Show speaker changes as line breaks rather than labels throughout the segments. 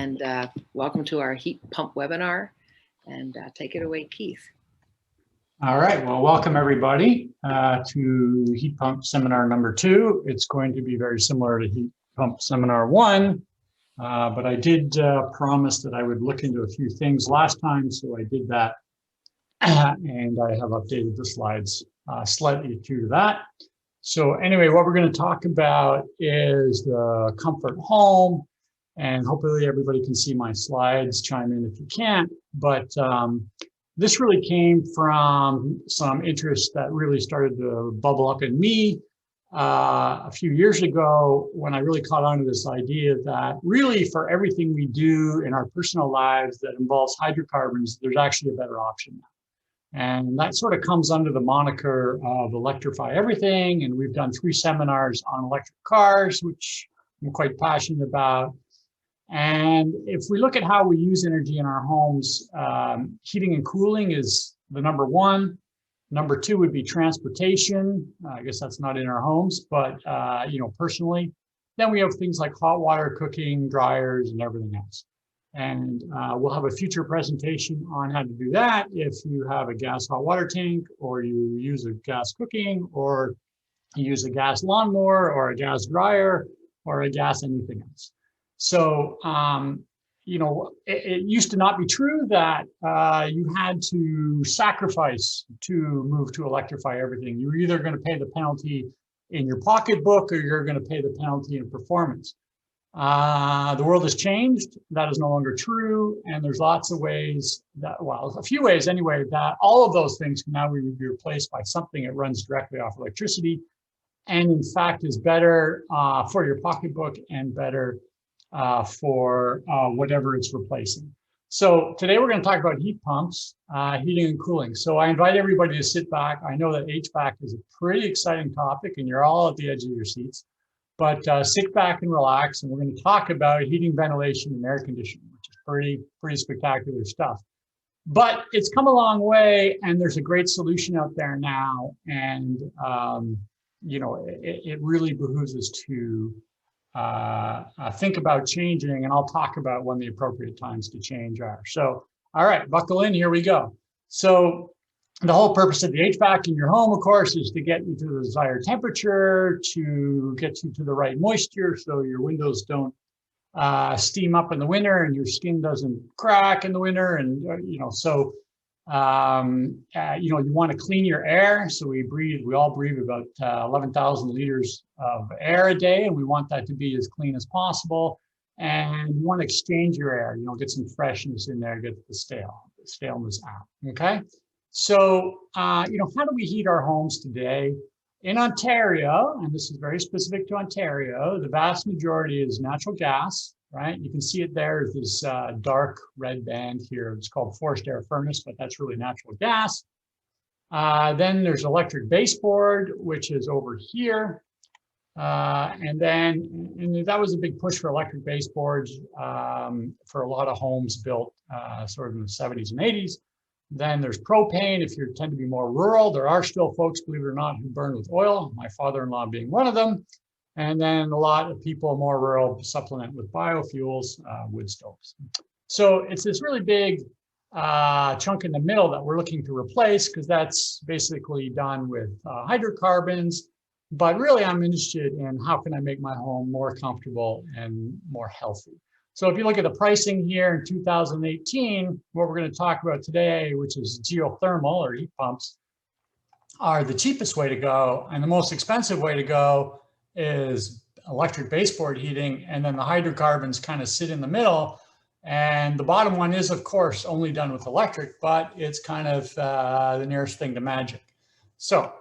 and welcome to our heat pump webinar. And take it away, Keith.
All right, well, welcome everybody to heat pump seminar number 2. It's going to be very similar to heat pump seminar 1, but I did promise that I would look into a few things last time, so I did that. And I have updated the slides slightly due to that. So anyway, what we're going to talk about is the comfort home, and hopefully everybody can see my slides. Chime in if you can't, but this really came from some interest that really started to bubble up in me a few years ago when I really caught on to this idea that really for everything we do in our personal lives that involves hydrocarbons, there's actually a better option now. And that sort of comes under the moniker of Electrify Everything. And we've done 3 seminars on electric cars, which I'm quite passionate about. And if we look at how we use energy in our homes, heating and cooling is the number 1. Number 2 would be transportation. I guess that's not in our homes, but personally. Then we have things like hot water, cooking, dryers, and everything else. And we'll have a future presentation on how to do that if you have a gas hot water tank, or you use a gas cooking, or you use a gas lawnmower, or a gas dryer, or a gas anything else. So, it used to not be true that you had to sacrifice to move to electrify everything. You were either going to pay the penalty in your pocketbook, or you're going to pay the penalty in performance. The world has changed. That is no longer true. And there's lots of ways that, well, a few ways anyway, that all of those things can now be replaced by something that runs directly off electricity, and in fact is better for your pocketbook and better for whatever it's replacing. So today we're going to talk about heat pumps, heating and cooling. So I invite everybody to sit back. I know that HVAC is a pretty exciting topic and you're all at the edge of your seats, but sit back and relax, and we're going to talk about heating, ventilation, and air conditioning, which is pretty spectacular stuff. But it's come a long way, and there's a great solution out there now, and it really behooves us to think about changing, and I'll talk about when the appropriate times to change are. So, all right, buckle in, here we go. So the whole purpose of the HVAC in your home, of course, is to get you to the desired temperature, to get you to the right moisture so your windows don't steam up in the winter and your skin doesn't crack in the winter. And, you want to clean your air. So we all breathe about 11,000 liters of air a day, and we want that to be as clean as possible. And you want to exchange your air, get some freshness in there, get the staleness out, okay? So, how do we heat our homes today? In Ontario, and this is very specific to Ontario, the vast majority is natural gas, right? You can see it there, this dark red band here. It's called forced air furnace, but that's really natural gas. Then there's electric baseboard, which is over here. And that was a big push for electric baseboards for a lot of homes built sort of in the 70s and 80s. Then there's propane. If you tend to be more rural, there are still folks, believe it or not, who burn with oil, my father-in-law being one of them. And then a lot of people more rural supplement with biofuels, wood stoves. So it's this really big chunk in the middle that we're looking to replace, because that's basically done with hydrocarbons. But really, I'm interested in how can I make my home more comfortable and more healthy. So if you look at the pricing here in 2018, what we're going to talk about today, which is geothermal or heat pumps, are the cheapest way to go. And the most expensive way to go is electric baseboard heating. And then the hydrocarbons kind of sit in the middle. And the bottom one is, of course, only done with electric, but it's kind of the nearest thing to magic. So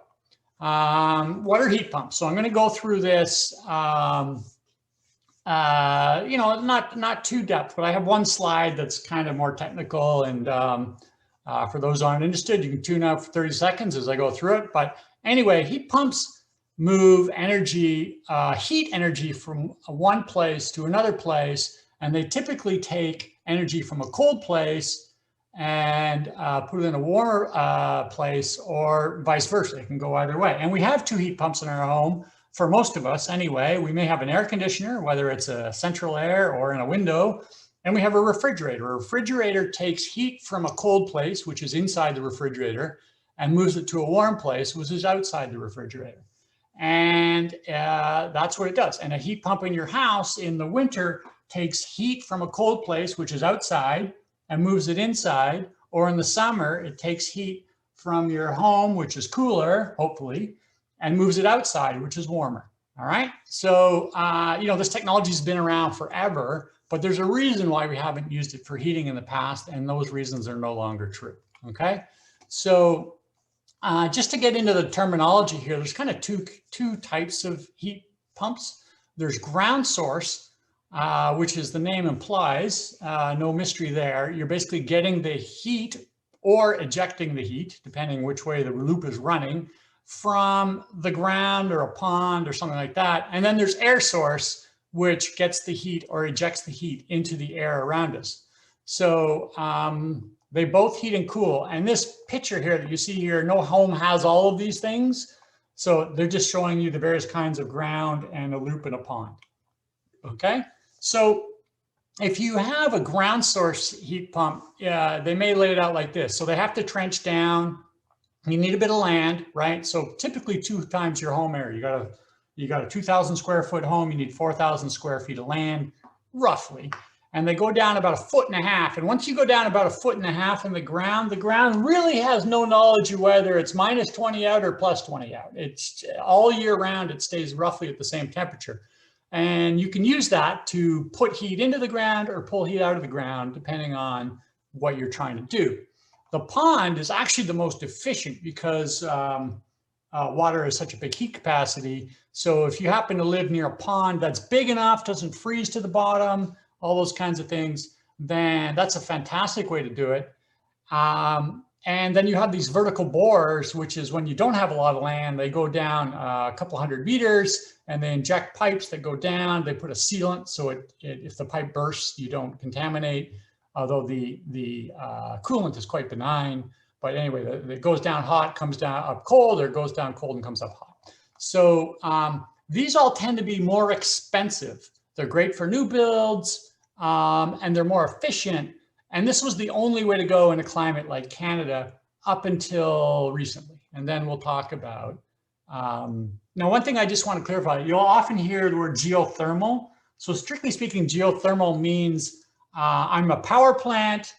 what are heat pumps? So I'm going to go through this. Not too depth, but I have one slide that's kind of more technical. And for those who aren't interested, you can tune out for 30 seconds as I go through it. But anyway, heat pumps move energy, heat energy from one place to another place. And they typically take energy from a cold place and put it in a warmer place, or vice versa. It can go either way. And we have 2 heat pumps in our home. For most of us anyway. We may have an air conditioner, whether it's a central air or in a window, And we have a refrigerator. A refrigerator takes heat from a cold place, which is inside the refrigerator, and moves it to a warm place, which is outside the refrigerator. And that's what it does. And a heat pump in your house in the winter takes heat from a cold place, which is outside, and moves it inside. Or in the summer, it takes heat from your home, which is cooler, hopefully, and moves it outside, which is warmer. All right. So, this technology has been around forever, but there's a reason why we haven't used it for heating in the past, and those reasons are no longer true. Okay. So just to get into the terminology here, there's kind of two types of heat pumps. There's ground source, which is the name implies, no mystery there. You're basically getting the heat or ejecting the heat, depending which way the loop is running, from the ground or a pond or something like that. And then there's air source, which gets the heat or ejects the heat into the air around us. So they both heat and cool. And this picture here that you see here, no home has all of these things. So they're just showing you the various kinds of ground and a loop and a pond. Okay, so if you have a ground source heat pump, they may lay it out like this. So they have to trench down. You need a bit of land, right? So typically 2 times your home area. You got a 2,000 square foot home. You need 4,000 square feet of land, roughly. And they go down about 1.5 feet. And once you go down about 1.5 feet in the ground really has no knowledge of whether it's -20 out or +20 out. It's all year round. It stays roughly at the same temperature. And you can use that to put heat into the ground or pull heat out of the ground, depending on what you're trying to do. The pond is actually the most efficient because water has such a big heat capacity. So if you happen to live near a pond that's big enough, doesn't freeze to the bottom, all those kinds of things, then that's a fantastic way to do it. And then you have these vertical bores, which is when you don't have a lot of land, they go down a couple hundred meters and they inject pipes that go down. They put a sealant so if the pipe bursts, you don't contaminate, although the coolant is quite benign. But anyway, it goes down hot, comes down up cold, or it goes down cold and comes up hot. So these all tend to be more expensive. They're great for new builds and they're more efficient. And this was the only way to go in a climate like Canada up until recently. And then we'll talk about, now one thing I just want to clarify, you'll often hear the word geothermal. So strictly speaking, geothermal means I'm a power plant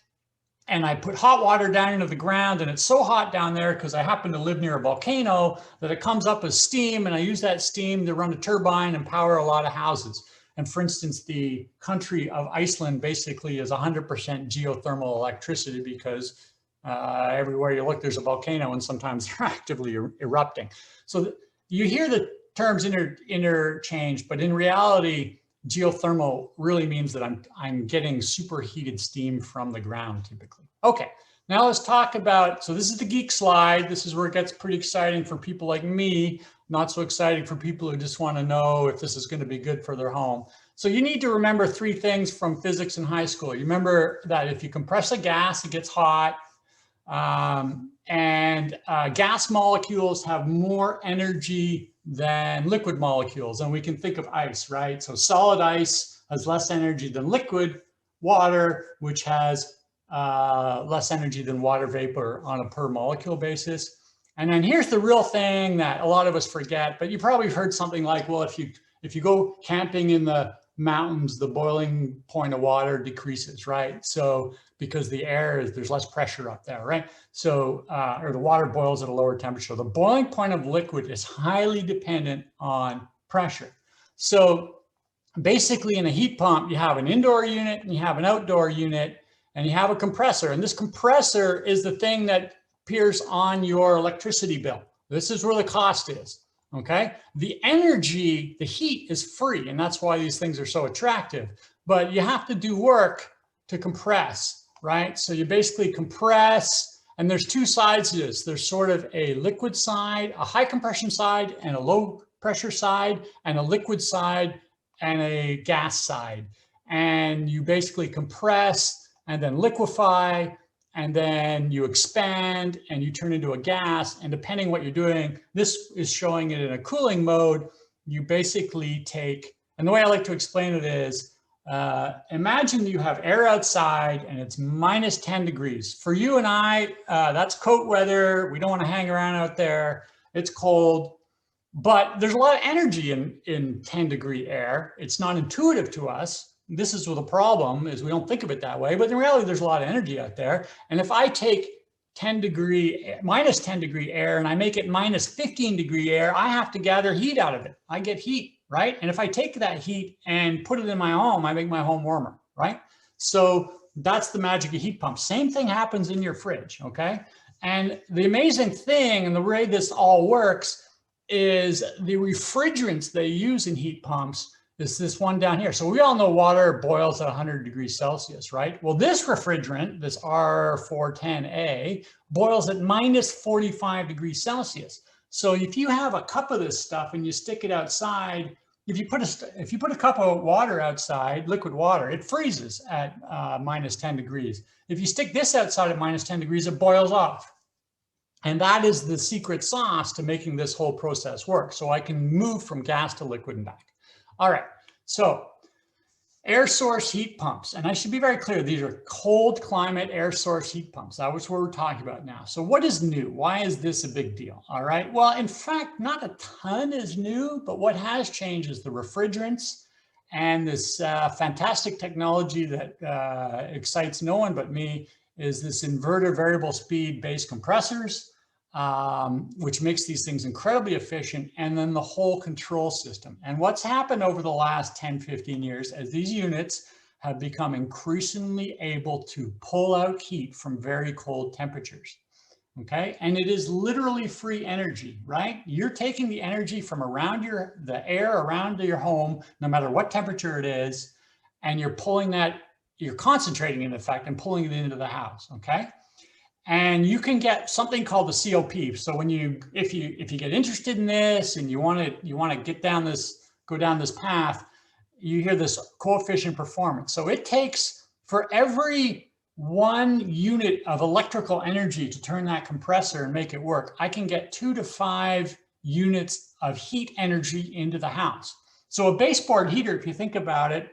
and I put hot water down into the ground and it's so hot down there because I happen to live near a volcano that it comes up as steam and I use that steam to run a turbine and power a lot of houses. And for instance, the country of Iceland basically is 100% geothermal electricity because everywhere you look, there's a volcano and sometimes they're actively erupting. So you hear the terms interchanged, but in reality, geothermal really means that I'm getting superheated steam from the ground typically. Okay, now let's talk about, so this is the geek slide. This is where it gets pretty exciting for people like me, not so exciting for people who just want to know if this is going to be good for their home. So you need to remember 3 things from physics in high school. You remember that if you compress a gas, it gets hot. Gas molecules have more energy than liquid molecules. And we can think of ice, right? So solid ice has less energy than liquid water, which has less energy than water vapor on a per molecule basis. And then here's the real thing that a lot of us forget, but you probably heard something like, well, if you go camping in the mountains, the boiling point of water decreases, right? So because the air there's less pressure up there, right? So, or the water boils at a lower temperature. The boiling point of liquid is highly dependent on pressure. So basically in a heat pump, you have an indoor unit and you have an outdoor unit and you have a compressor. And this compressor is the thing that appears on your electricity bill. This is where the cost is, okay? The energy, the heat is free, and that's why these things are so attractive. But you have to do work to compress, right? So you basically compress, and there's 2 sides to this. There's sort of a liquid side, a high compression side, and a low pressure side, and a liquid side, and a gas side. And you basically compress and then liquefy, and then you expand and you turn into a gas. And depending what you're doing, this is showing it in a cooling mode. You basically take, and the way I like to explain it is, Imagine you have air outside and it's minus 10 degrees. For you and I, that's coat weather. We don't want to hang around out there. It's cold, but there's a lot of energy in 10-degree air. It's not intuitive to us. This is the problem, is we don't think of it that way, but in reality, there's a lot of energy out there. And if I take minus 10 degree air and I make it minus 15 degree air, I have to gather heat out of it. I get heat, right? And if I take that heat and put it in my home, I make my home warmer, right? So that's the magic of heat pumps. Same thing happens in your fridge, okay? And the amazing thing, and the way this all works, is the refrigerants they use in heat pumps is this one down here. So we all know water boils at 100 degrees Celsius, right? Well, this refrigerant, this R410A, boils at minus 45 degrees Celsius. So if you have a cup of this stuff and you stick it outside, if you put a cup of water outside, liquid water, it freezes at minus 10 degrees. If you stick this outside at minus 10 degrees, it boils off. And that is the secret sauce to making this whole process work. So I can move from gas to liquid and back. All right, so air source heat pumps. And I should be very clear, these are cold climate air source heat pumps. That's what we're talking about now. So what is new? Why is this a big deal? All right, well, in fact, not a ton is new, but what has changed is the refrigerants and this fantastic technology that excites no one but me is this inverter variable speed base compressors, which makes these things incredibly efficient, and then the whole control system. And what's happened over the last 10, 15 years as these units have become increasingly able to pull out heat from very cold temperatures, okay? And it is literally free energy, right? You're taking the energy from around the air around your home, no matter what temperature it is, and you're pulling that, you're concentrating in effect and pulling it into the house, okay? And you can get something called the COP. So when if you get interested in this and you want to go down this path, you hear this coefficient performance. So it takes, for every 1 unit of electrical energy to turn that compressor and make it work, I can get 2 to 5 units of heat energy into the house. So a baseboard heater, if you think about it,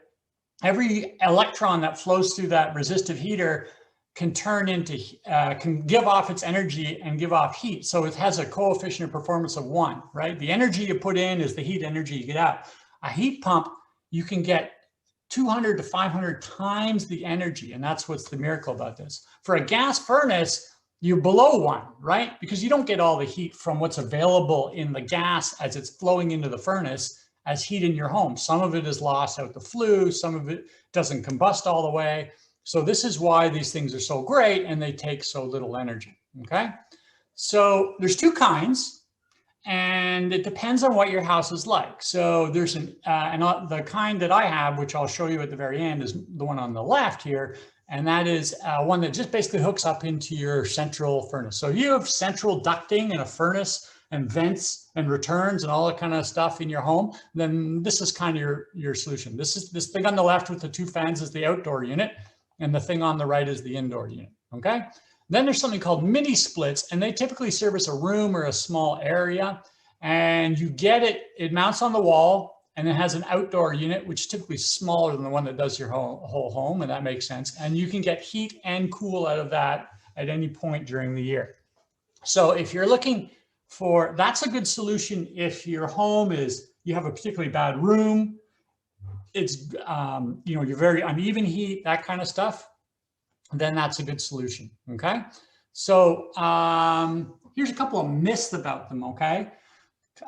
every electron that flows through that resistive heater can give off its energy and give off heat. So it has a coefficient of performance of 1, right? The energy you put in is the heat energy you get out. A heat pump, you can get 200 to 500 times the energy. And that's what's the miracle about this. For a gas furnace, you're below 1, right? Because you don't get all the heat from what's available in the gas as it's flowing into the furnace as heat in your home. Some of it is lost out the flue, some of it doesn't combust all the way. So this is why these things are so great and they take so little energy, okay? So there's 2 kinds, and it depends on what your house is like. So there's the kind that I have, which I'll show you at the very end, is the one on the left here, and that is one that just basically hooks up into your central furnace. So you have central ducting and a furnace and vents and returns and all that kind of stuff in your home, then this is kind of your solution. This thing on the left with the 2 fans is the outdoor unit, and the thing on the right is the indoor unit, okay? Then there's something called mini splits, and they typically service a room or a small area, and you get it mounts on the wall, and it has an outdoor unit, which is typically smaller than the one that does your whole home, and that makes sense. And you can get heat and cool out of that at any point during the year. So if you're looking that's a good solution if your home you have a particularly bad room, it's, you're very uneven heat, that kind of stuff, then that's a good solution, okay? So here's a couple of myths about them, okay?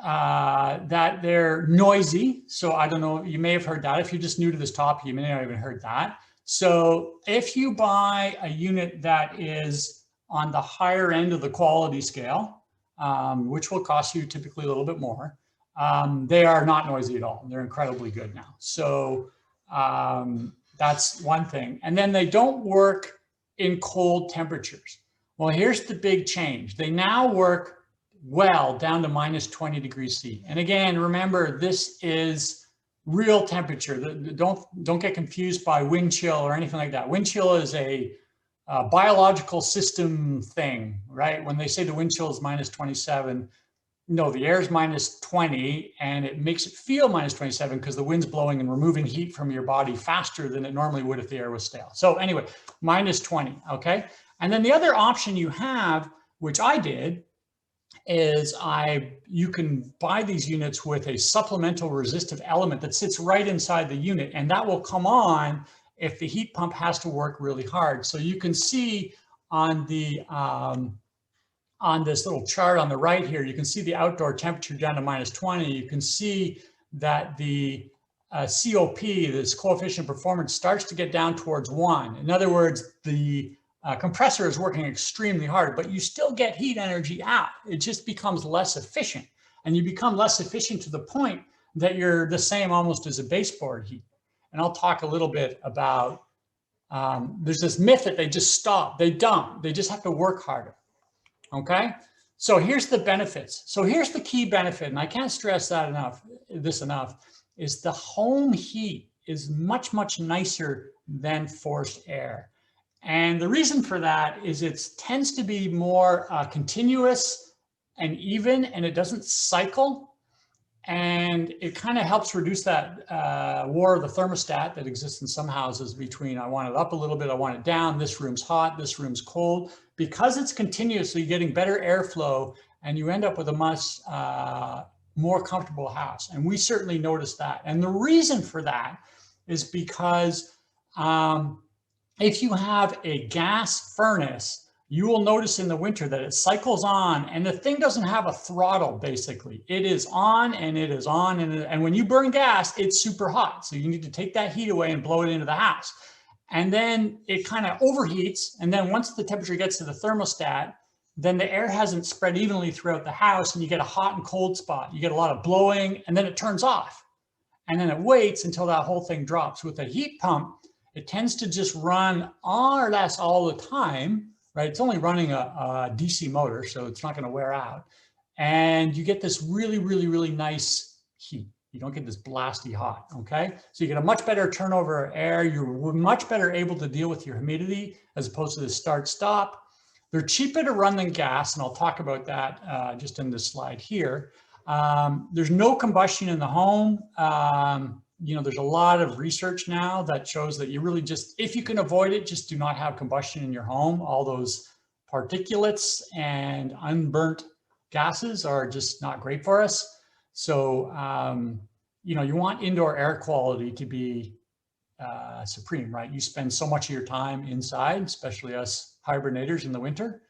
That they're noisy. So I don't know, you may have heard that. If you're just new to this topic, you may not have even heard that. So if you buy a unit that is on the higher end of the quality scale, which will cost you typically a little bit more, they are not noisy at all. They're incredibly good now. So that's one thing. And then they don't work in cold temperatures. Well, here's the big change. They now work well down to minus 20 degrees C. And again, remember, this is real temperature. Don't get confused by wind chill or anything like that. Wind chill is a biological system thing, right? When they say the wind chill is minus 27, No, the air is minus 20 and it makes it feel minus 27 because the wind's blowing and removing heat from your body faster than it normally would if the air was stale. So anyway, minus 20, okay? And then the other option you have, which I did, is you can buy these units with a supplemental resistive element that sits right inside the unit, and that will come on if the heat pump has to work really hard. So you can see on the on this little chart on the right here, you can see the outdoor temperature down to minus 20. You can see that the COP, this coefficient of performance, starts to get down towards 1. In other words, the compressor is working extremely hard, but you still get heat energy out. It just becomes less efficient. And you become less efficient to the point that you're the same almost as a baseboard heat. And I'll talk a little bit about, there's this myth that they just stop. They don't. They just have to work harder. Okay, so here's the benefits. So here's the key benefit, and I can't stress that enough, is the home heat is much, much nicer than forced air. And the reason for that is it tends to be more continuous and even, and it doesn't cycle. And it kind of helps reduce that war of the thermostat that exists in some houses between I want it up a little bit, I want it down, this room's hot, this room's cold. Because it's continuous, so you're getting better airflow and you end up with a much more comfortable house. And we certainly noticed that. And the reason for that is because if you have a gas furnace, you will notice in the winter that it cycles on and the thing doesn't have a throttle, basically. It is on and it is on. And when you burn gas, it's super hot. So you need to take that heat away and blow it into the house. And then it kind of overheats. And then once the temperature gets to the thermostat, then the air hasn't spread evenly throughout the house and you get a hot and cold spot. You get a lot of blowing and then it turns off. And then it waits until that whole thing drops. With a heat pump, it tends to just run more or less all the time. Right? It's only running a DC motor, so it's not going to wear out. And you get this really, really, really nice heat. You don't get this blasty hot, okay? So you get a much better turnover of air. You're much better able to deal with your humidity as opposed to the start-stop. They're cheaper to run than gas, and I'll talk about that just in this slide here. There's no combustion in the home. You know, there's a lot of research now that shows that you really just, if you can avoid it, just do not have combustion in your home. All those particulates and unburnt gases are just not great for us. So, you know, you want indoor air quality to be supreme, right? You spend so much of your time inside, especially us hibernators in the winter.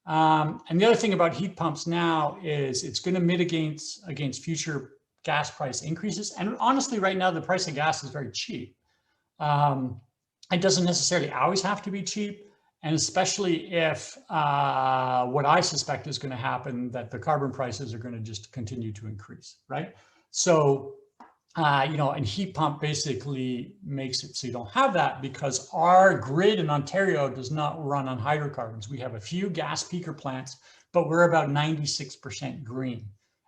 And the other thing about heat pumps now is it's going to mitigate against future gas price increases. And honestly, right now, the price of gas is very cheap. It doesn't necessarily always have to be cheap. And especially if what I suspect is going to happen, that the carbon prices are going to just continue to increase, right? So, you know, and heat pump basically makes it so you don't have that because our grid in Ontario does not run on hydrocarbons. We have a few gas peaker plants, but we're about 96% green.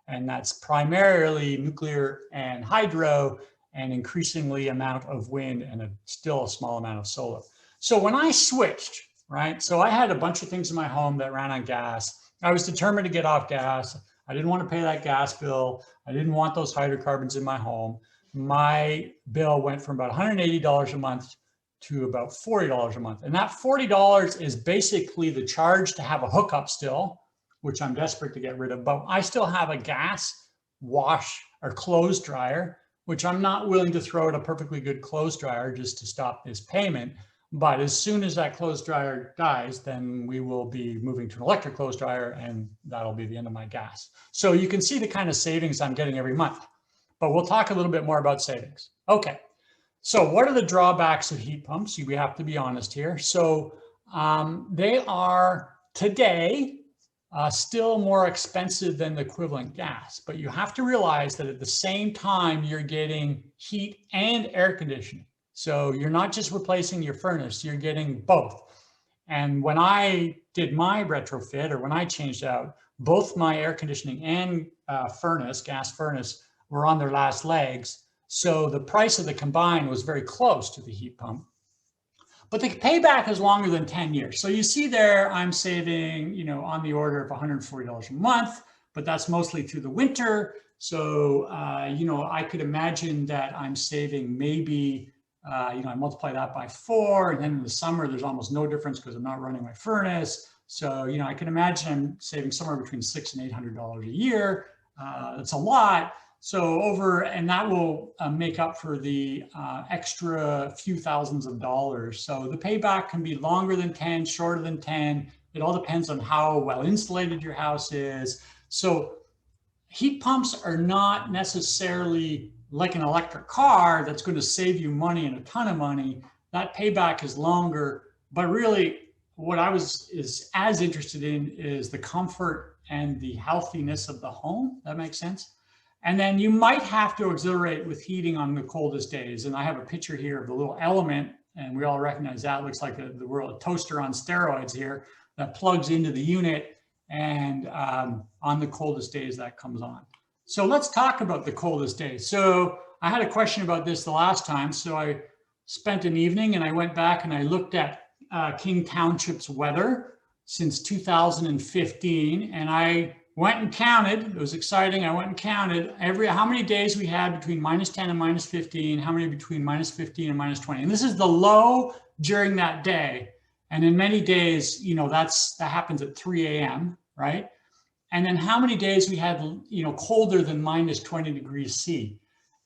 And that's primarily nuclear and hydro and increasingly amount of wind and still a small amount of solar. So when I switched, right, so I had a bunch of things in my home that ran on gas. I was determined to get off gas. I didn't want to pay that gas bill. I didn't want those hydrocarbons in my home. My bill went from about $180 a month to about $40 a month. And that $40 is basically the charge to have a hookup still, which I'm desperate to get rid of, but I still have a gas wash or clothes dryer, which I'm not willing to throw at a perfectly good clothes dryer just to stop this payment. But as soon as that clothes dryer dies, then we will be moving to an electric clothes dryer and that'll be the end of my gas. So you can see the kind of savings I'm getting every month, but we'll talk a little bit more about savings. Okay, so what are the drawbacks of heat pumps? We have to be honest here. So they are today, still more expensive than the equivalent gas, but you have to realize that at the same time you're getting heat and air conditioning. So you're not just replacing your furnace, you're getting both. And when I did my retrofit or when I changed out, both my air conditioning and furnace, gas furnace, were on their last legs. So the price of the combined was very close to the heat pump. But the payback is longer than 10 years. So you see there, I'm saving, you know, on the order of $140 a month but that's mostly through the winter. So, you know, I could imagine that I'm saving maybe, you know, I multiply that by 4, and then in the summer, there's almost no difference because I'm not running my furnace. So, you know, I can imagine I'm saving somewhere between $600 and $800 a year. That's a lot. So and that will make up for the extra few thousands of dollars. So the payback can be longer than 10, shorter than 10. It all depends on how well insulated your house is. So heat pumps are not necessarily like an electric car that's going to save you money and a ton of money. That payback is longer, but really what I is as interested in is the comfort and the healthiness of the home. That makes sense. And then you might have to auxiliate with heating on the coldest days. And I have a picture here of the little element, and we all recognize that. It looks like the world toaster on steroids here that plugs into the unit, and on the coldest days that comes on. So let's talk about the coldest days. So I had a question about this the last time. So I spent an evening and I went back and I looked at King Township's weather since 2015, and I went and counted. It was exciting. I went and counted how many days we had between -10 and -15, how many between -15 and -20. And this is the low during that day. And in many days, you know, that happens at 3 a.m., right? And then how many days we had, you know, colder than -20 degrees C.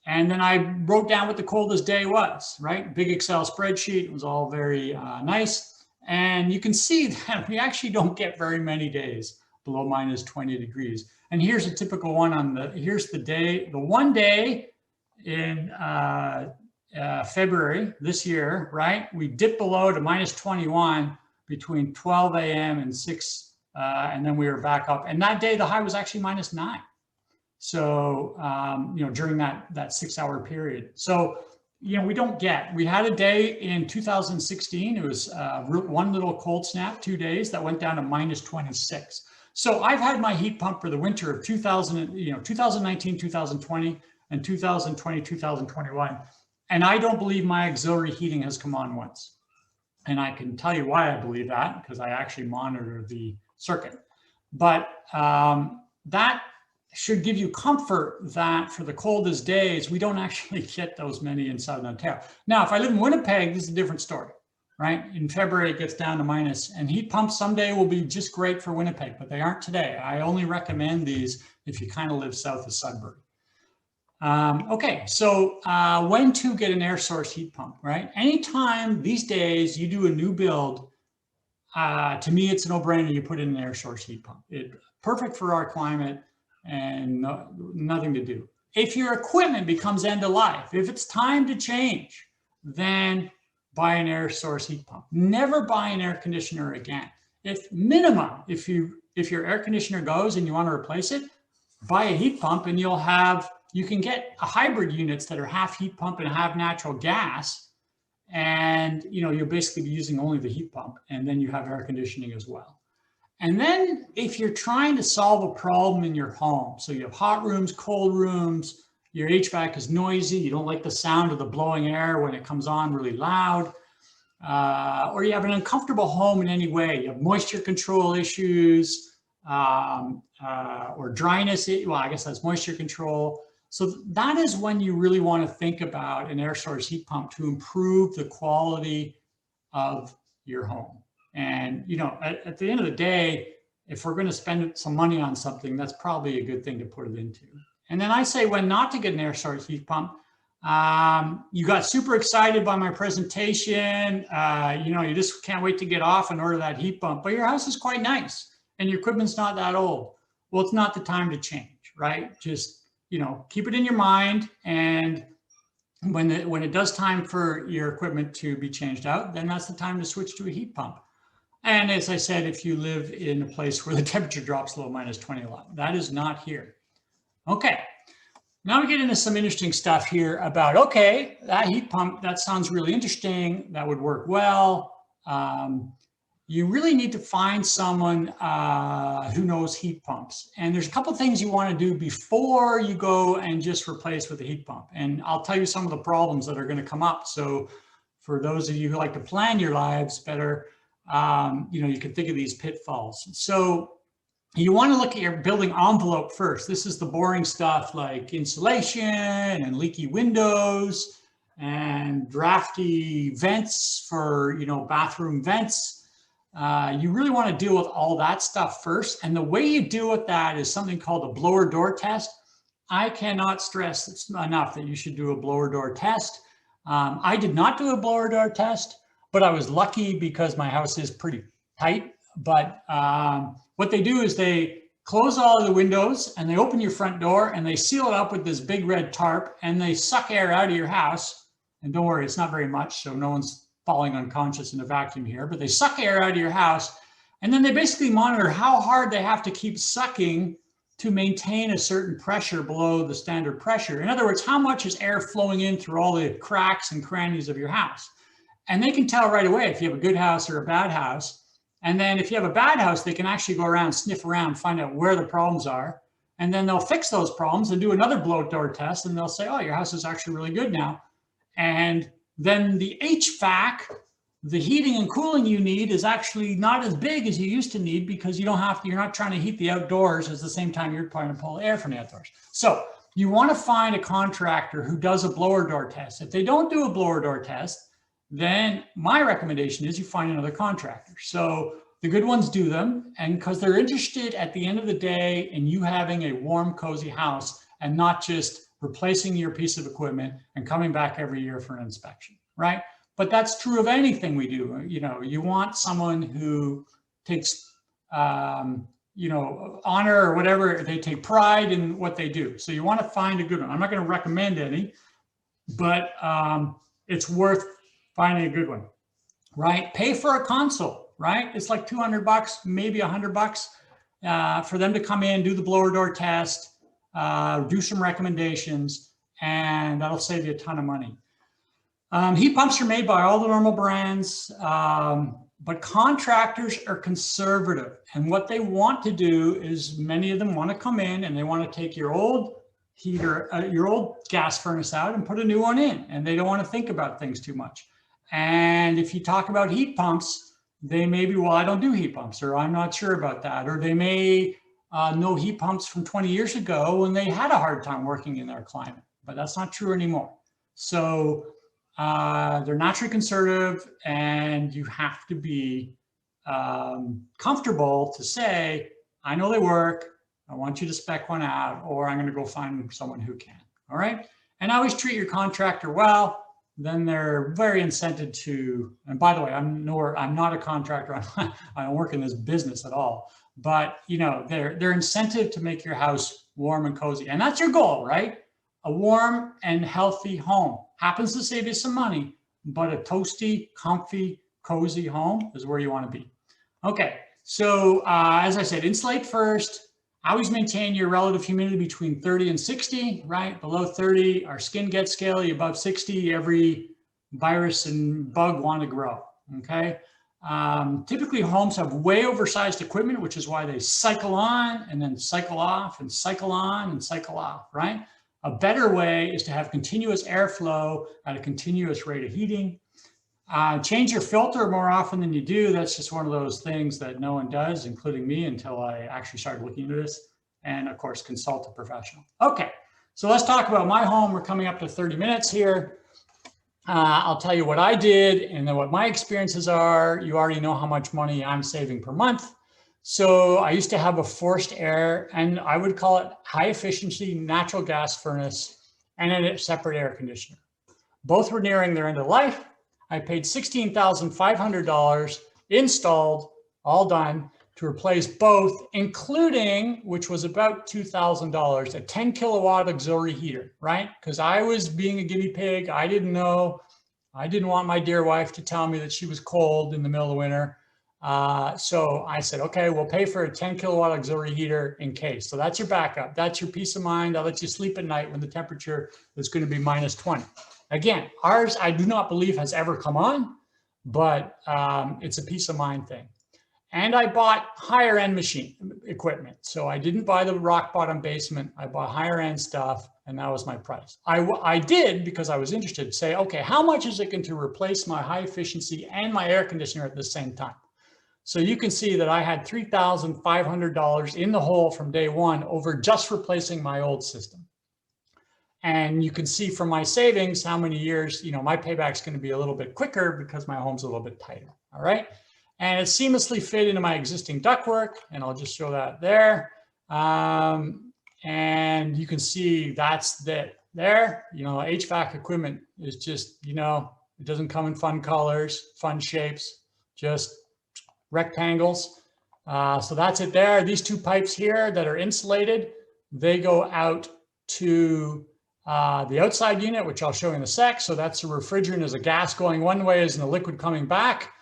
And then I wrote down what the coldest day was, right? Big Excel spreadsheet. It was all very nice. And you can see that we actually don't get very many days below -20 degrees. And here's a typical one here's the day, the one day in February this year, right? We dipped below to -21 between 12 a.m. and 6, and then we were back up. And that day, the high was actually -9. So, you know, during that 6-hour period. So, you know, we had a day in 2016, it was one little cold snap, 2 days that went down to -26. So I've had my heat pump for the winter of 2019, 2020, and 2020, 2021. And I don't believe my auxiliary heating has come on once. And I can tell you why I believe that, because I actually monitor the circuit. But that should give you comfort that for the coldest days, we don't actually get those many in Southern Ontario. Now, if I live in Winnipeg, this is a different story, right? In February, it gets down to minus, and heat pumps someday will be just great for Winnipeg, but they aren't today. I only recommend these if you kind of live south of Sudbury. Okay, so when to get an air source heat pump, right? Anytime these days you do a new build, to me, it's a no-brainer. You put in an air source heat pump. It's perfect for our climate and nothing to do. If your equipment becomes end of life, if it's time to change, then buy an air source heat pump. Never buy an air conditioner again. If your air conditioner goes and you want to replace it, buy a heat pump, and you can get hybrid units that are half heat pump and half natural gas. And you'll basically be using only the heat pump, and then you have air conditioning as well. And then if you're trying to solve a problem in your home, so you have hot rooms, cold rooms, your HVAC is noisy, you don't like the sound of the blowing air when it comes on really loud, or you have an uncomfortable home in any way, you have moisture control issues, or dryness, well, I guess that's moisture control. So that is when you really want to think about an air source heat pump to improve the quality of your home. And, at the end of the day, if we're going to spend some money on something, that's probably a good thing to put it into. And then I say when not to get an air source heat pump. You got super excited by my presentation. You just can't wait to get off and order that heat pump, but your house is quite nice and your equipment's not that old. Well, it's not the time to change, right? Just, keep it in your mind. And when it does time for your equipment to be changed out, then that's the time to switch to a heat pump. And as I said, if you live in a place where the temperature drops below -20 a lot, that is not here. Okay, now we get into some interesting stuff here about, okay, that heat pump, that sounds really interesting. That would work well. You really need to find someone who knows heat pumps. And there's a couple of things you want to do before you go and just replace with a heat pump. And I'll tell you some of the problems that are going to come up. So for those of you who like to plan your lives better, you can think of these pitfalls. So you want to look at your building envelope first. This is the boring stuff like insulation and leaky windows and drafty vents for, bathroom vents. You really want to deal with all that stuff first. And the way you deal with that is something called a blower door test. I cannot stress enough that you should do a blower door test. I did not do a blower door test, but I was lucky because my house is pretty tight. But what they do is they close all of the windows and they open your front door and they seal it up with this big red tarp and they suck air out of your house. And don't worry, it's not very much, so no one's falling unconscious in a vacuum here, but they suck air out of your house. And then they basically monitor how hard they have to keep sucking to maintain a certain pressure below the standard pressure. In other words, how much is air flowing in through all the cracks and crannies of your house? And they can tell right away if you have a good house or a bad house. And then if you have a bad house, they can actually go around, sniff around, find out where the problems are. And then they'll fix those problems and do another blow door test. And they'll say, oh, your house is actually really good now. And then the HVAC, the heating and cooling you need, is actually not as big as you used to need because you're not trying to heat the outdoors at the same time you're trying to pull air from the outdoors. So you want to find a contractor who does a blower door test. If they don't do a blower door test, then my recommendation is you find another contractor. So the good ones do them, and because they're interested at the end of the day in you having a warm, cozy house and not just replacing your piece of equipment and coming back every year for an inspection, right? But that's true of anything we do. You want someone who takes, honor or whatever, they take pride in what they do. So you want to find a good one. I'm not going to recommend any, but it's worth finding a good one, right? Pay for a consult, right? It's like $200, maybe $100 for them to come in, do the blower door test, do some recommendations, and that'll save you a ton of money. Heat pumps are made by all the normal brands, but contractors are conservative. And what they want to do is many of them want to come in and they want to take your old heater, your old gas furnace out and put a new one in. And they don't want to think about things too much. And if you talk about heat pumps, they may be, well, I don't do heat pumps, or I'm not sure about that. Or they may know heat pumps from 20 years ago when they had a hard time working in their climate, but that's not true anymore. So they're naturally conservative, and you have to be comfortable to say, I know they work, I want you to spec one out, or I'm going to go find someone who can. All right. And always treat your contractor well. Then they're very incented to, and by the way, I'm not a contractor. I don't work in this business at all, but they're incented to make your house warm and cozy. And that's your goal, right? A warm and healthy home. Happens to save you some money, but a toasty, comfy, cozy home is where you want to be. Okay, so as I said, insulate first. Always maintain your relative humidity between 30 and 60, right? Below 30, our skin gets scaly. Above 60, every virus and bug want to grow, okay? Typically, homes have way oversized equipment, which is why they cycle on and then cycle off and cycle on and cycle off, right? A better way is to have continuous airflow at a continuous rate of heating. Change your filter more often than you do. That's just one of those things that no one does, including me, until I actually started looking into this. And of course, consult a professional. Okay, so let's talk about my home. We're coming up to 30 minutes here. I'll tell you what I did and then what my experiences are. You already know how much money I'm saving per month. So I used to have a forced air, and I would call it high efficiency natural gas furnace and a separate air conditioner. Both were nearing their end of life. I paid $16,500 installed, all done, to replace both, including, which was about $2,000, a 10 kilowatt auxiliary heater, right? Because I was being a guinea pig. I didn't know. I didn't want my dear wife to tell me that she was cold in the middle of the winter. So I said, okay, we'll pay for a 10 kilowatt auxiliary heater in case. So that's your backup. That's your peace of mind. I'll let you sleep at night when the temperature is going to be minus 20. Again, ours, I do not believe has ever come on, but it's a peace of mind thing. And I bought higher end machine equipment. So I didn't buy the rock bottom basement. I bought higher end stuff, and that was my price. I did, because I was interested, say, okay, how much is it going to replace my high efficiency and my air conditioner at the same time? So you can see that I had $3,500 in the hole from day one over just replacing my old system. And you can see from my savings how many years, my payback's going to be a little bit quicker because my home's a little bit tighter. All right. And it seamlessly fit into my existing ductwork, and I'll just show that there. And you can see that's that there. HVAC equipment is just, it doesn't come in fun colors, fun shapes, just rectangles. So that's it there. These two pipes here that are insulated, they go out to the outside unit, which I'll show you in a sec. So that's a refrigerant as a gas going one way, as in the liquid coming back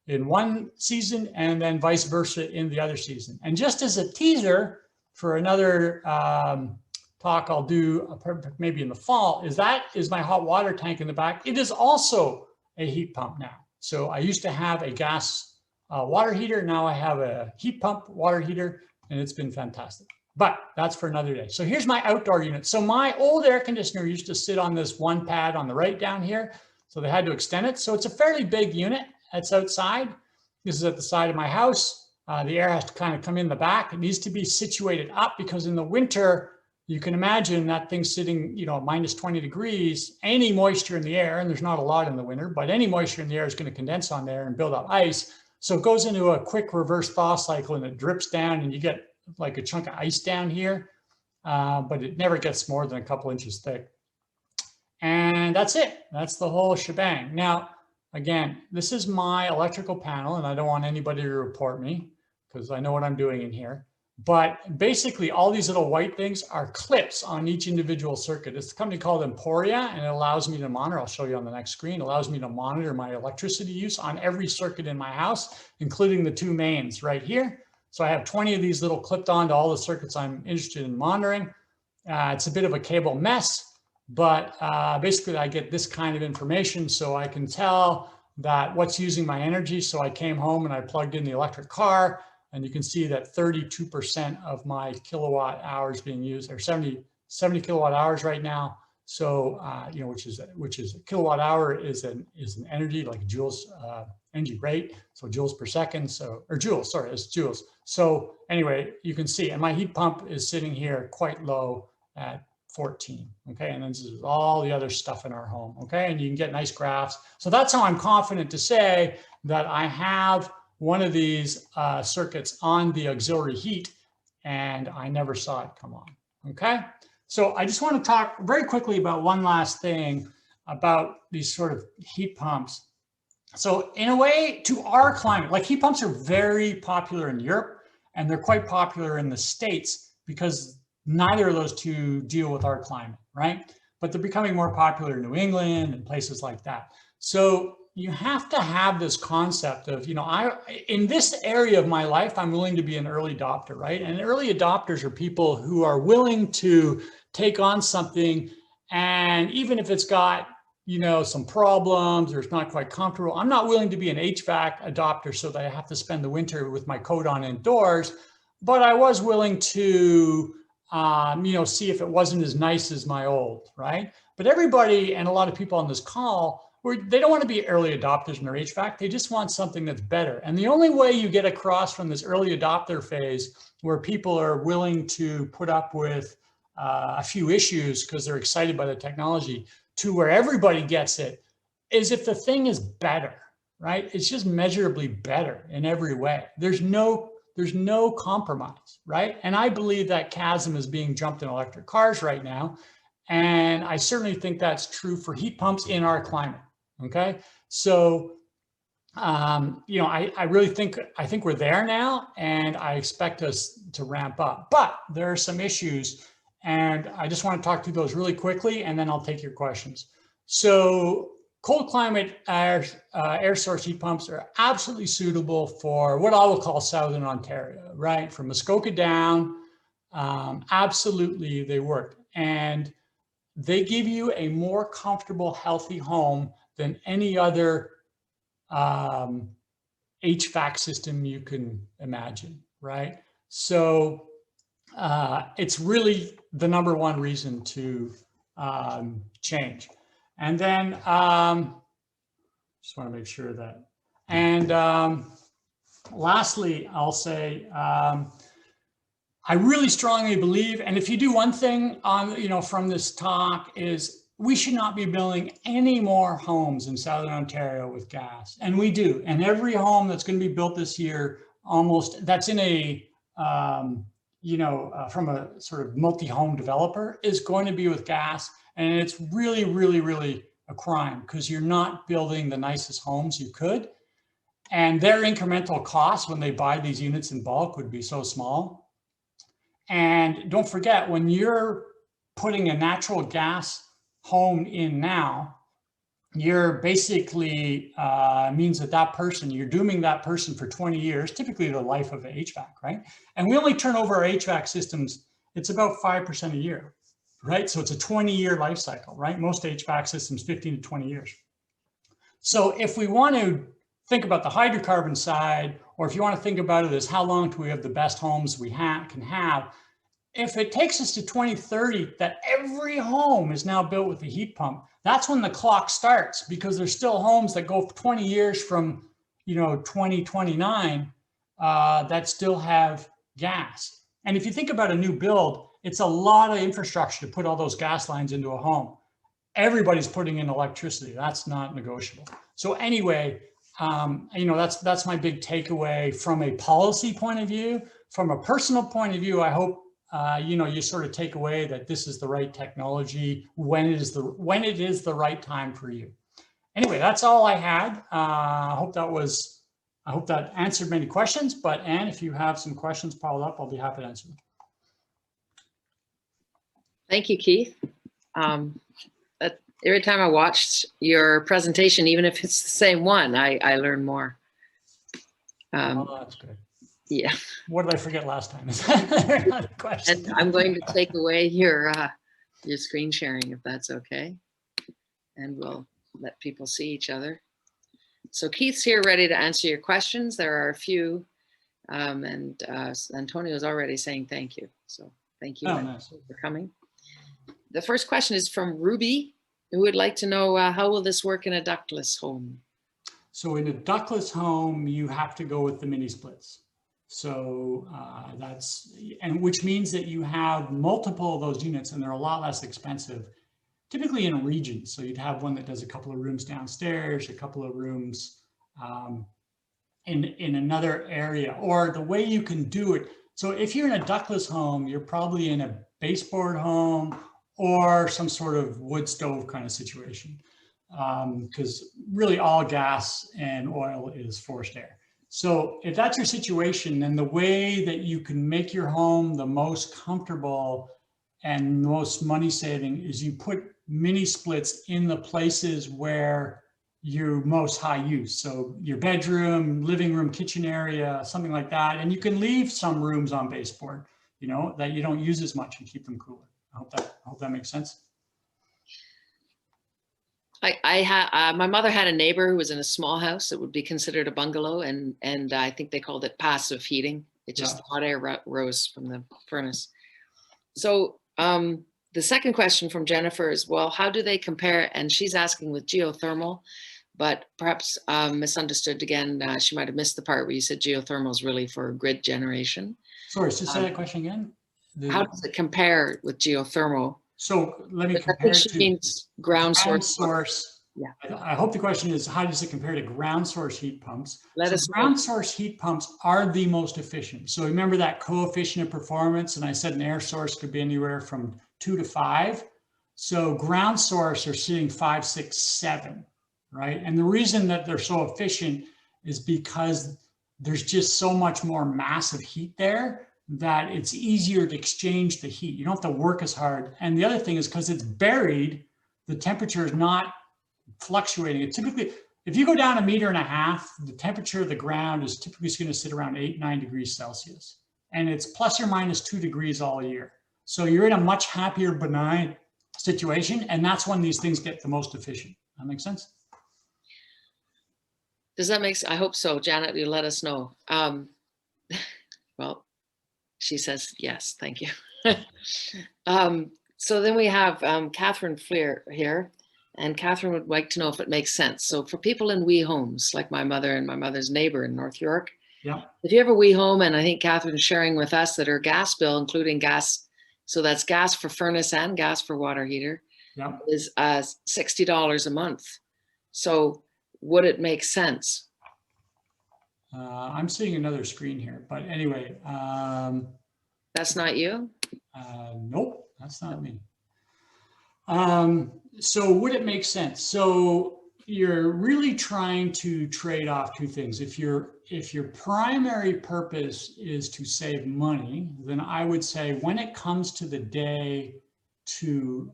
in one season, and then vice versa in the other season. And just as a teaser for another talk I'll do maybe in the fall, that is my hot water tank in the back. It is also a heat pump now. So I used to have a gas water heater. Now I have a heat pump water heater, and it's been fantastic. But that's for another day. So here's my outdoor unit. So my old air conditioner used to sit on this one pad on the right down here. So they had to extend it. So it's a fairly big unit. It's outside. This is at the side of my house. The air has to kind of come in the back. It needs to be situated up because in the winter, you can imagine that thing sitting, minus 20 degrees, any moisture in the air, and there's not a lot in the winter, but any moisture in the air is going to condense on there and build up ice. So it goes into a quick reverse thaw cycle and it drips down and you get like a chunk of ice down here, but it never gets more than a couple inches thick. And that's it. That's the whole shebang. Now, again, this is my electrical panel, and I don't want anybody to report me because I know what I'm doing in here. But basically, all these little white things are clips on each individual circuit. It's a company called Emporia, and it allows me to monitor. I'll show you on the next screen. It allows me to monitor my electricity use on every circuit in my house, including the two mains right here. So I have 20 of these little clipped onto all the circuits I'm interested in monitoring. It's a bit of a cable mess, but basically I get this kind of information so I can tell that what's using my energy. So I came home and I plugged in the electric car, and you can see that 32% of my kilowatt hours being used, or 70 kilowatt hours right now. So, which is a kilowatt hour is an energy, like joules, energy rate. So joules per second. So, or joules, sorry, it's joules. So anyway, you can see, and my heat pump is sitting here quite low at 14. Okay. And then this is all the other stuff in our home. Okay. And you can get nice graphs. So that's how I'm confident to say that I have one of these circuits on the auxiliary heat, and I never saw it come on. Okay. So I just want to talk very quickly about one last thing about these sort of heat pumps. So in a way, to our climate, like heat pumps are very popular in Europe, and they're quite popular in the States because neither of those two deal with our climate, right? But they're becoming more popular in New England and places like that. So you have to have this concept of, in this area of my life, I'm willing to be an early adopter, right? And early adopters are people who are willing to take on something, and even if it's got, some problems or it's not quite comfortable, I'm not willing to be an HVAC adopter so that I have to spend the winter with my coat on indoors, but I was willing to, see if it wasn't as nice as my old, right? But everybody, and a lot of people on this call, they don't want to be early adopters in their HVAC. They just want something that's better. And the only way you get across from this early adopter phase where people are willing to put up with a few issues because they're excited by the technology to where everybody gets it is if the thing is better, right? It's just measurably better in every way. There's no compromise, right? And I believe that chasm is being jumped in electric cars right now. And I certainly think that's true for heat pumps in our climate. Okay. So, I really think we're there now, and I expect us to ramp up, but there are some issues, and I just want to talk through those really quickly, and then I'll take your questions. So cold climate air source heat pumps are absolutely suitable for what I will call Southern Ontario, right? From Muskoka down, absolutely they work. And they give you a more comfortable, healthy home than any other HVAC system you can imagine, right? So it's really the number one reason to change. And then just want to make sure that, and lastly, I'll say, I really strongly believe, and if you do one thing on, from this talk, is we should not be building any more homes in Southern Ontario with gas. And we do. And every home that's going to be built this year, almost, that's in a, from a sort of multi-home developer, is going to be with gas. And it's really, really, really a crime, because you're not building the nicest homes you could. And their incremental costs when they buy these units in bulk would be so small. And don't forget, when you're putting a natural gas home in now, you're basically means that person, you're dooming that person for 20 years, typically the life of an HVAC, right? And we only turn over our HVAC systems, it's about 5% a year, right? So it's a 20-year life cycle, right? Most HVAC systems, 15 to 20 years. So if we want to think about the hydrocarbon side, or if you want to think about it as how long do we have the best homes we can have, if it takes us to 2030 that every home is now built with a heat pump, that's when the clock starts, because there's still homes that go 20 years from 2029 that still have gas. And if you think about a new build, it's a lot of infrastructure to put all those gas lines into a home. Everybody's putting in electricity. That's not negotiable. So anyway, that's my big takeaway from a policy point of view. From a personal point of view, I hope you sort of take away that this is the right technology when it is the right time for you. Anyway, that's all I had. I hope that answered many questions. But Anne, if you have some questions piled up, I'll be happy to answer them.
Thank you, Keith. Every time I watched your presentation, even if it's the same one, I learn more.
Oh, that's good.
Yeah.
What did I forget last time?
And I'm going to take away your screen sharing, if that's okay. And we'll let people see each other. So Keith's here ready to answer your questions. There are a few, and Antonio's already saying thank you. So thank you for coming. The first question is from Ruby, who would like to know how will this work in a ductless home?
So in a ductless home, you have to go with the mini splits. So which means that you have multiple of those units, and they're a lot less expensive, typically in a region. So you'd have one that does a couple of rooms downstairs, a couple of rooms in another area, or the way you can do it. So if you're in a ductless home, you're probably in a baseboard home or some sort of wood stove kind of situation, because really all gas and oil is forced air. So if that's your situation, then the way that you can make your home the most comfortable and most money saving is you put mini splits in the places where you're most high use. So your bedroom, living room, kitchen area, something like that. And you can leave some rooms on baseboard, that you don't use as much, and keep them cooler. I hope that makes sense.
My mother had a neighbor who was in a small house that would be considered a bungalow, and I think they called it passive heating. It just the hot air rose from the furnace. So the second question from Jennifer is, well, how do they compare? And she's asking with geothermal, but perhaps misunderstood again. She might have missed the part where you said geothermal is really for grid generation.
Sorry, just say that question again.
How does it compare with geothermal?
So let me compare it to
ground source.
Yeah. I hope the question is, how does it compare to ground source heat pumps? Ground source heat pumps are the most efficient. So remember that coefficient of performance, and I said an air source could be anywhere from 2 to 5. So ground source are sitting 5, 6, 7, right? And the reason that they're so efficient is because there's just so much more mass of heat there that it's easier to exchange the heat. You don't have to work as hard. And the other thing is, because it's buried, the temperature is not fluctuating. It typically, if you go down 1.5 meters, the temperature of the ground is typically going to sit around 8, 9 degrees Celsius. And it's plus or minus 2 degrees all year. So you're in a much happier, benign situation. And that's when these things get the most efficient. That makes sense?
Does that make sense? I hope so. Janet, you let us know. Well, she says, yes, thank you. So then we have Catherine Fleer here, and Catherine would like to know if it makes sense. So for people in wee homes, like my mother and my mother's neighbor in North York,
Yeah.
If you have a wee home, and I think Catherine's sharing with us that her gas bill, including gas, so that's gas for furnace and gas for water heater,
Yeah.
is $60 a month. So would it make sense?
I'm seeing another screen here, but anyway.
That's not you?
Nope, that's not me. So would it make sense? So you're really trying to trade off two things. If your primary purpose is to save money, then I would say when it comes to the day to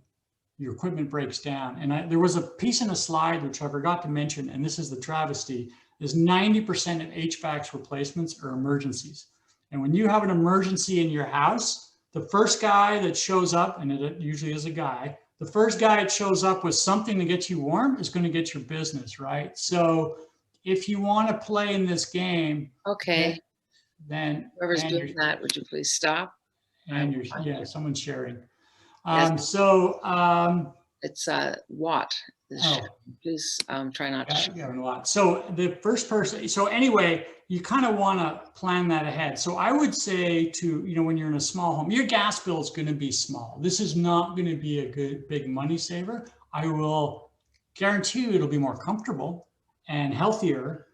your equipment breaks down, and there was a piece in a slide which I forgot to mention, and this is the travesty, is 90% of HVAC's replacements are emergencies. And when you have an emergency in your house, the first guy that shows up, and it usually is a guy, the first guy that shows up with something to get you warm is going to get your business, right? So if you want to play in this game,
Okay.
then
Whoever's doing that, would you please stop?
And yeah, someone's sharing.
Yes. It's Watt.
Oh.
Please try not to.
Yeah, so the first person, so anyway, you kind of want to plan that ahead. So I would say to, when you're in a small home, your gas bill is going to be small. This is not going to be a good, big money saver. I will guarantee you it'll be more comfortable and healthier.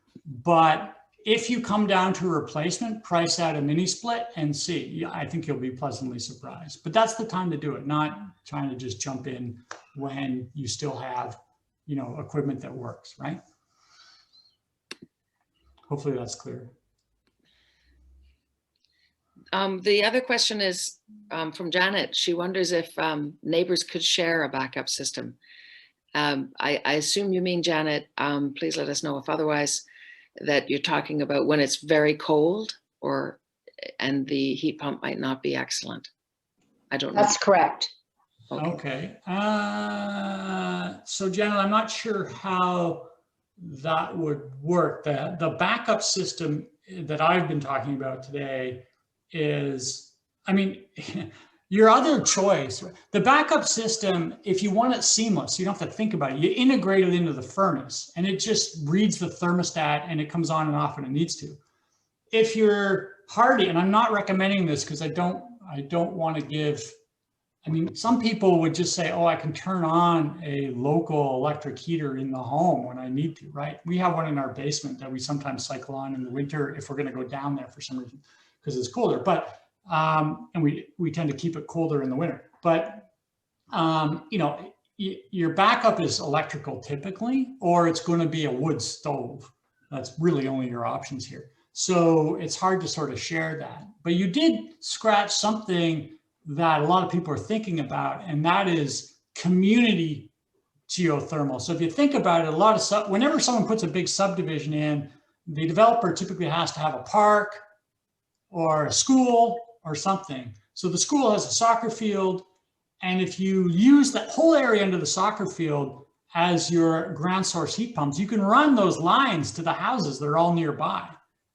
But if you come down to a replacement, price out a mini split and see, I think you'll be pleasantly surprised. But that's the time to do it, not trying to just jump in when you still have, equipment that works, right? Hopefully that's clear.
The other question is from Janet. She wonders if neighbors could share a backup system. I assume you mean, Janet, please let us know if otherwise, that you're talking about when it's very cold and the heat pump might not be excellent. I don't know.
That's correct.
Okay. So Janet, I'm not sure how that would work. The backup system that I've been talking about today is, your other choice, the backup system, if you want it seamless, you don't have to think about it. You integrate it into the furnace and it just reads the thermostat and it comes on and off when it needs to. If you're hardy, and I'm not recommending this because I don't want to give, some people would just say, oh, I can turn on a local electric heater in the home when I need to, right? We have one in our basement that we sometimes cycle on in the winter if we're going to go down there for some reason because it's colder. But and we tend to keep it colder in the winter. But your backup is electrical typically, or it's going to be a wood stove. That's really only your options here. So it's hard to sort of share that. But you did scratch something that a lot of people are thinking about, and that is community geothermal. So if you think about it, whenever someone puts a big subdivision in, the developer typically has to have a park or a school or something. So the school has a soccer field, and if you use that whole area under the soccer field as your ground source heat pumps, you can run those lines to the houses that are all nearby,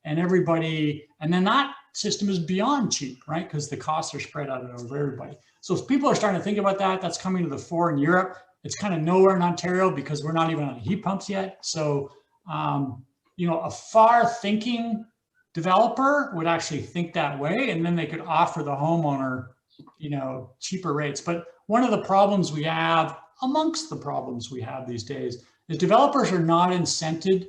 and then that system is beyond cheap, right? Because the costs are spread out over everybody. So if people are starting to think about that, that's coming to the fore in Europe. It's kind of nowhere in Ontario because we're not even on heat pumps yet. So, a far thinking developer would actually think that way, and then they could offer the homeowner, cheaper rates. But one of the problems we have, amongst the problems we have these days, is developers are not incented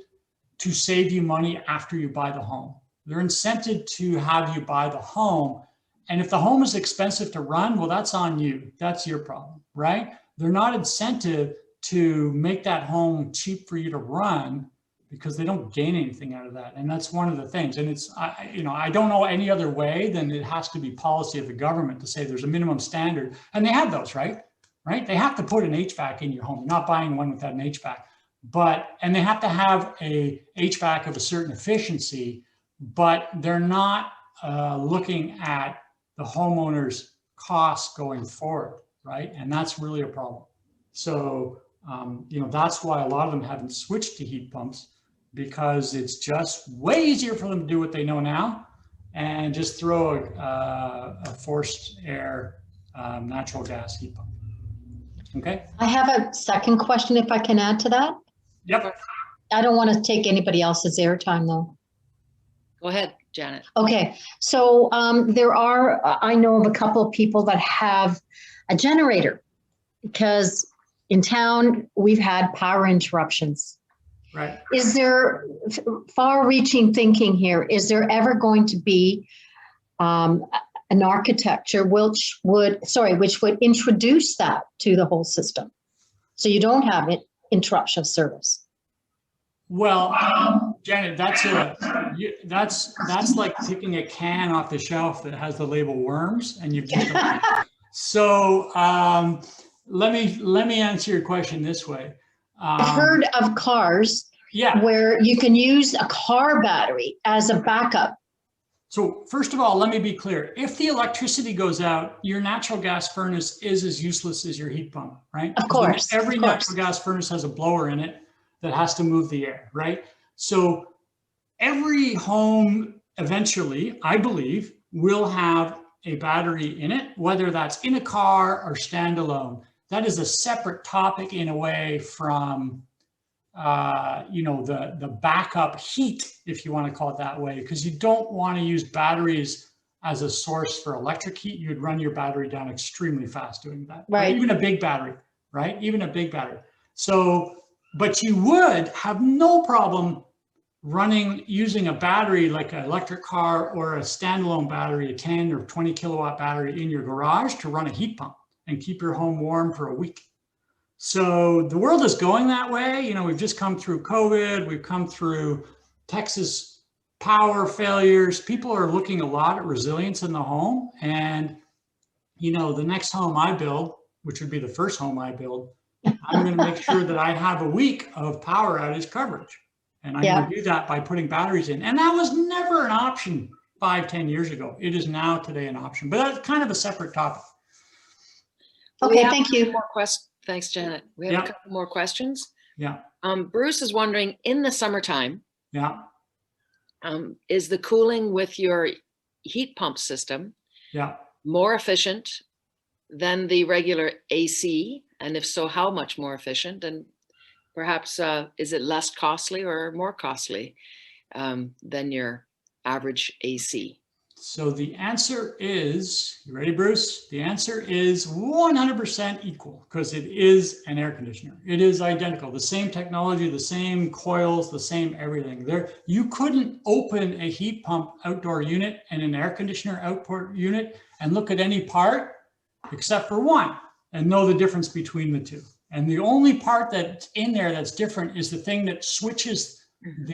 to save you money after you buy the home. They're incented to have you buy the home. And if the home is expensive to run, well, that's on you. That's your problem, right? They're not incented to make that home cheap for you to run because they don't gain anything out of that. And that's one of the things. And I don't know any other way than it has to be policy of the government to say there's a minimum standard. And they have those, right? They have to put an HVAC in your home. You're not buying one without an HVAC. And they have to have a HVAC of a certain efficiency, but they're not looking at the homeowner's costs going forward, right? And that's really a problem. So, that's why a lot of them haven't switched to heat pumps, because it's just way easier for them to do what they know now and just throw a forced air natural gas heat pump. Okay.
I have a second question if I can add to that.
Yep.
I don't want to take anybody else's airtime though.
Go ahead, Janet.
Okay, so I know of a couple of people that have a generator because in town we've had power interruptions.
Right.
Is there far-reaching thinking here? Is there ever going to be an architecture which would introduce that to the whole system, so you don't have it interruption of service?
Well, Janet, that's like picking a can off the shelf that has the label worms, and you've just so let me answer your question this way.
I've heard of cars where you can use a car battery as a backup.
So first of all, let me be clear. If the electricity goes out, your natural gas furnace is as useless as your heat pump, right?
Of course.
Every natural gas furnace has a blower in it that has to move the air, right? So every home eventually, I believe, will have a battery in it, whether that's in a car or standalone. That is a separate topic in a way from the backup heat, if you want to call it that way, because you don't want to use batteries as a source for electric heat. You'd run your battery down extremely fast doing that.
Right.
Or even a big battery, right? Even a big battery. So, but you would have no problem using a battery like an electric car or a standalone battery, a 10 or 20 kilowatt battery in your garage to run a heat pump and keep your home warm for a week. So the world is going that way. You know, we've just come through COVID. We've come through Texas power failures. People are looking a lot at resilience in the home. And, you know, the next home I build, which would be the first home I build, I'm going to make sure that I have a week of power outage coverage. And I'm going to do that by putting batteries in. And that was never an option 5-10 years ago. It is now today an option, but that's kind of a separate topic.
Okay, thank you.
Thanks, Janet. We have a couple more questions.
Yeah.
Bruce is wondering, in the summertime, is the cooling with your heat pump system more efficient than the regular AC? And if so, how much more efficient? And perhaps is it less costly or more costly than your average AC?
So the answer is, you ready, Bruce? The answer is 100% equal, because it is an air conditioner. It is identical, the same technology, the same coils, the same everything. You couldn't open a heat pump outdoor unit and an air conditioner outdoor unit and look at any part except for one and know the difference between the two. And the only part that's in there that's different is the thing that switches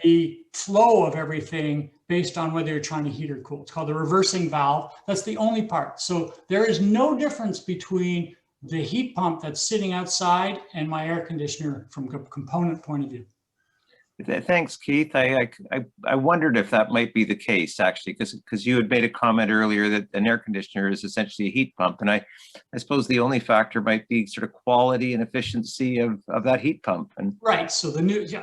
the flow of everything based on whether you're trying to heat or cool. It's called the reversing valve. That's the only part. So there is no difference between the heat pump that's sitting outside and my air conditioner from a component point of view.
Thanks, Keith. I wondered if that might be the case, actually, because you had made a comment earlier that an air conditioner is essentially a heat pump. And I suppose the only factor might be sort of quality and efficiency of that heat pump. And
right. So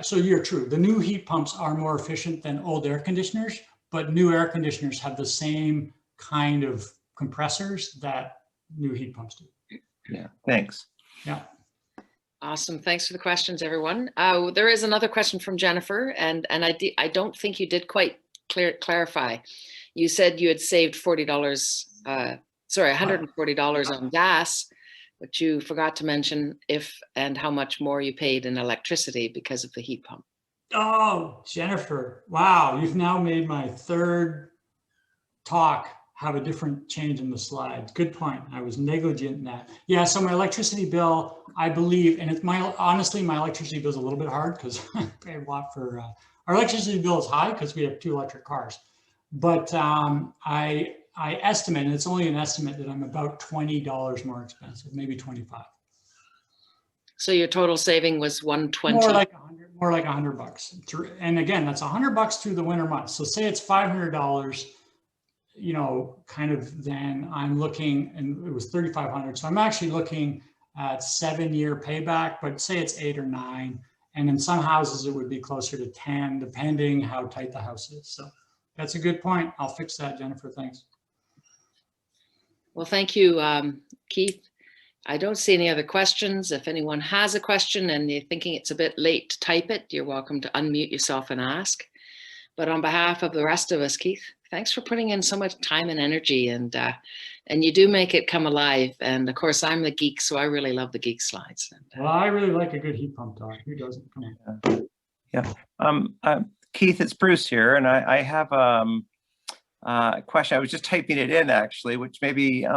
so you're true. The new heat pumps are more efficient than old air conditioners, but new air conditioners have the same kind of compressors that new heat pumps do.
Yeah, thanks.
Yeah.
Awesome. Thanks for the questions, everyone. There is another question from Jennifer, and I don't think you did quite clarify. You said you had saved $140 on gas, but you forgot to mention if and how much more you paid in electricity because of the heat pump.
Oh, Jennifer, wow, you've now made my third talk have a different change in the slides. Good point. I was negligent in that. Yeah, so my electricity bill, I believe, and it's honestly, my electricity bill is a little bit hard because I pay a lot for, our electricity bill is high because we have 2 electric cars. But I estimate, and it's only an estimate, that I'm about $20 more expensive, maybe 25.
So your total saving was $120.
More like $100. And again, that's $100 through the winter months. So say it's $500, you know, kind of, then I'm looking, and it was $3,500. So I'm actually looking at 7-year payback, but say it's 8 or 9. And in some houses, it would be closer to 10, depending how tight the house is. So that's a good point. I'll fix that, Jennifer. Thanks.
Well, thank you, Keith. I don't see any other questions. If anyone has a question and you're thinking it's a bit late to type it, you're welcome to unmute yourself and ask. But on behalf of the rest of us, Keith, thanks for putting in so much time and energy, and you do make it come alive. And of course, I'm the geek, so I really love the geek slides.
Well, I really like a good heat pump talk. Who doesn't? Come on.
Yeah. Keith, it's Bruce here, and I have a question. I was just typing it in actually, which maybe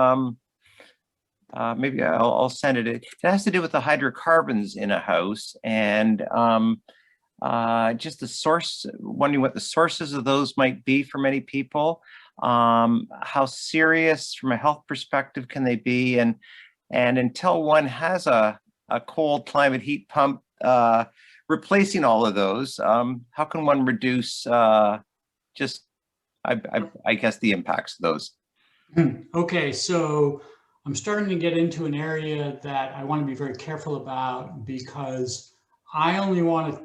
maybe I'll send it. It has to do with the hydrocarbons in a house, and just the source. Wondering what the sources of those might be for many people. How serious, from a health perspective, can they be? And until one has a cold climate heat pump replacing all of those, how can one reduce just, I guess, the impacts of those?
Okay, so I'm starting to get into an area that I want to be very careful about, because I only want to,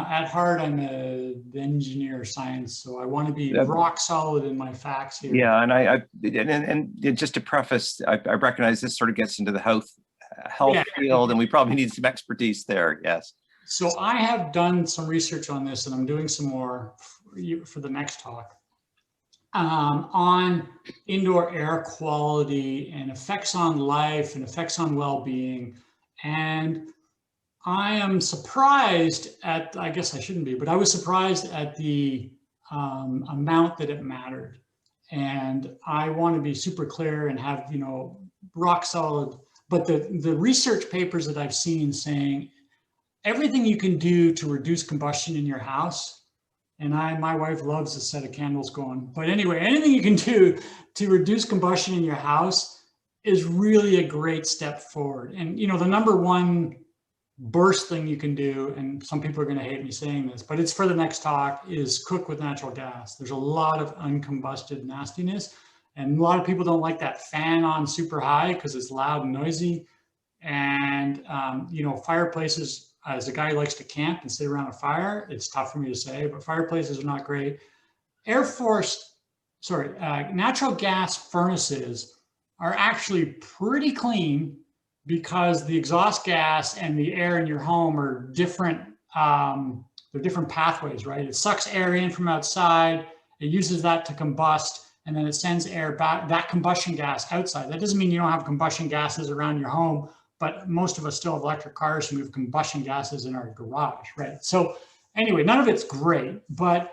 at heart, I'm an engineer of science, so I want to be rock solid in my facts here.
Yeah, and just to preface, I recognize this sort of gets into the health field, and we probably need some expertise there. Yes.
So I have done some research on this, and I'm doing some more for the next talk on indoor air quality and effects on life and effects on well-being. And I am surprised at, I guess I shouldn't be, but I was surprised at the amount that it mattered. And I want to be super clear and have, rock solid. But the research papers that I've seen saying everything you can do to reduce combustion in your house, and my wife loves a set of candles going, but anyway, anything you can do to reduce combustion in your house is really a great step forward. And, the number one burst thing you can do, and some people are going to hate me saying this, but it's for the next talk, is cook with natural gas. There's a lot of uncombusted nastiness, and a lot of people don't like that fan on super high because it's loud and noisy. And fireplaces, as a guy who likes to camp and sit around a fire, it's tough for me to say, but fireplaces are not great. Natural gas furnaces are actually pretty clean, because the exhaust gas and the air in your home are different. They're different pathways, right? It sucks air in from outside, it uses that to combust, and then it sends air back, that combustion gas outside. That doesn't mean you don't have combustion gases around your home, but most of us still have electric cars, so we have combustion gases in our garage, right? So anyway, none of it's great, but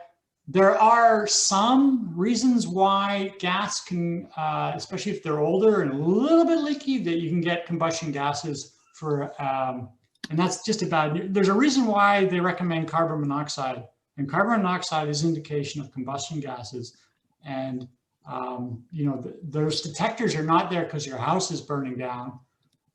there are some reasons why gas can, especially if they're older and a little bit leaky, that you can get combustion gases for, and that's just about, there's a reason why they recommend carbon monoxide, and carbon monoxide is indication of combustion gases. And, those detectors are not there because your house is burning down.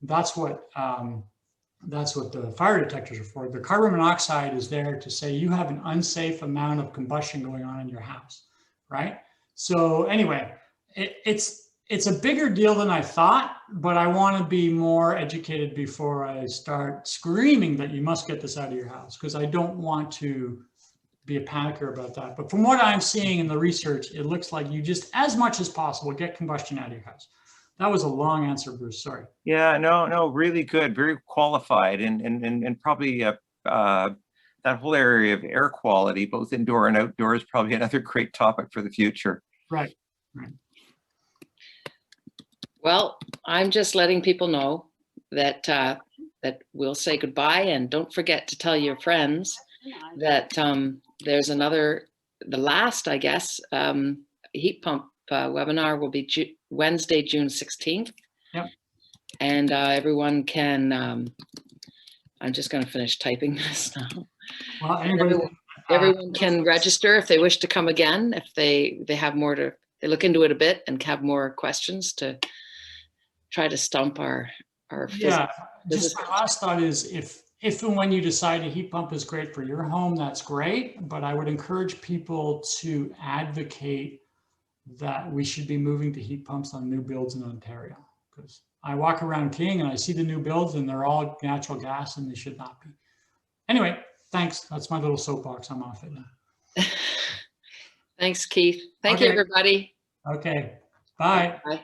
That's what the fire detectors are for. The carbon monoxide is there to say you have an unsafe amount of combustion going on in your house, right? So anyway, it's a bigger deal than I thought, but I want to be more educated before I start screaming that you must get this out of your house, because I don't want to be a panicker about that. But from what I'm seeing in the research, it looks like you just, as much as possible, get combustion out of your house. That was a long answer, Bruce, sorry.
Yeah, no, really good, very qualified, and probably that whole area of air quality, both indoor and outdoor, is probably another great topic for the future.
Right.
Well, I'm just letting people know that that we'll say goodbye, and don't forget to tell your friends that there's the last, I guess, heat pump webinar will be Wednesday, June 16th.
Yep.
And everyone can, I'm just going to finish typing this now.
Well,
everyone can register if they wish to come again, if they have more to, they look into it a bit and have more questions to try to stump our
yeah, just my last thought is, if and when you decide a heat pump is great for your home, that's great. But I would encourage people to advocate that we should be moving to heat pumps on new builds in Ontario, because I walk around King and I see the new builds and they're all natural gas, and they should not be. Anyway, thanks. That's my little soapbox. I'm off it now.
Thanks, Keith. Thank you, everybody.
Okay. Bye.
Bye.